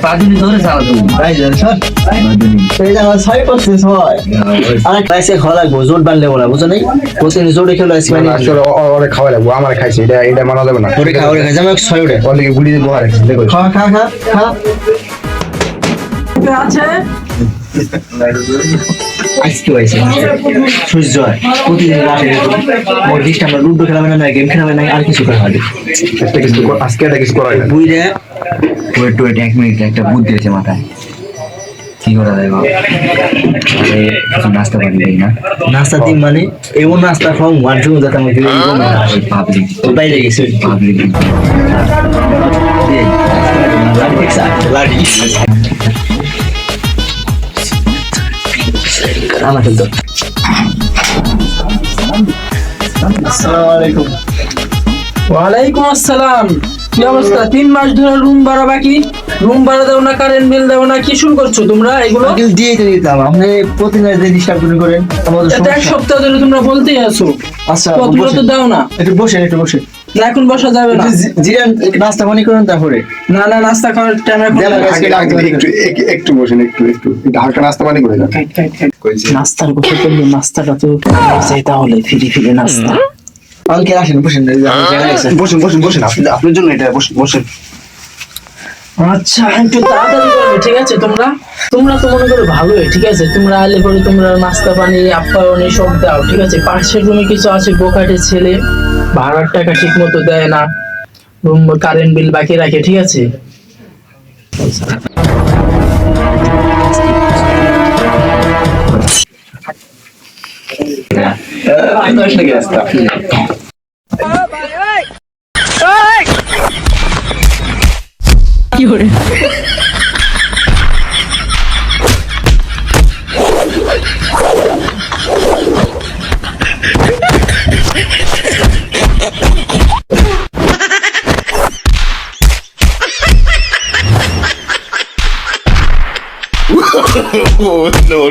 পাঁচজনই ধরে চালা তুমি তাই জান স্যার এই যে আমার 6% হয় আর ক্লাসে খাওয়া লাগবে জোর বাড়লে বলা বুঝো নাই প্রতিদিন জোরে খেলো আইসি মানে ওরে খাওয়া লাগবো আমার খাইছে এটা মানা যাবে না ওরে খাওয়া খাই জামা 6 ওরে ওর দিকে গুলি দিয়ে বহার দেখো খা খা খা খা আছে আজকে হয়েছে সূর্য প্রতিদিন রাতে মোর দিশটা আমরা লুডো খেলাবে না গেম খেলাবে না আর কিছু করা হবে একটা কিছু আজকে একটা কিছু করাই না বুঝলে ওয়েট 1 মিনিট একটা বুদ্ধি আছে মাথায় কি করা যায় বাবা নাস্তা বানিয়ে দিই না নাস্তা দিন মানে এমন নাস্তা খাওয়া ওয়ান টু যাতে আমাকে পাবলিক বাইরে গেছে পাবলিক আমাকে তো আসসালামু আলাইকুম ওয়ালাইকুম আসসালাম। কি অবস্থা? 3 মাস ধরে রুম ভাড়া বাকি, রুম ভাড়া দাও না, কারেন্ট বিল দাও না, কি শুরু করছো তোমরা এগুলো? আঙ্কেল দিয়ে দিতাম আপনি প্রতিদিন যে ডিস্টার্ব করেন আমাদের এটা এক সপ্তাহ ধরে তোমরা বলতেই আছো, আচ্ছা কতগুলো তো দাও না। একটু বসেন না এখন বসা যাবে না। জিরান নাস্তা পানি করেন তারপরে না না, নাস্তা খাওয়ার টাইম এখন দেন, না। একটু বসেন একটু হালকা নাস্তা পানি করে যান নাস্তার কথা বললো, নাস্তাটা তো চাই তাহলে ফিরে নাস্তা। আঙ্কেল আসেন বসেন বসেন আপনার জন্য এটা বসেন আচ্ছা একটু তাড়াতাড়ি করবে, ঠিক আছে? তোমরা তো মনে করো ভালোই, ঠিক আছে? তোমরা আলে পরে তোমরা নাস্তা পানি আপ্যায়ন সব দাও, ঠিক আছে? পাশের রুমে কিছু আছে বোকাটে ছেলে, ভাড়ার টাকা ঠিক মতো দেয় না, রুম কারেন্ট বিল বাকি রাখে, ঠিক আছে? Oh, no.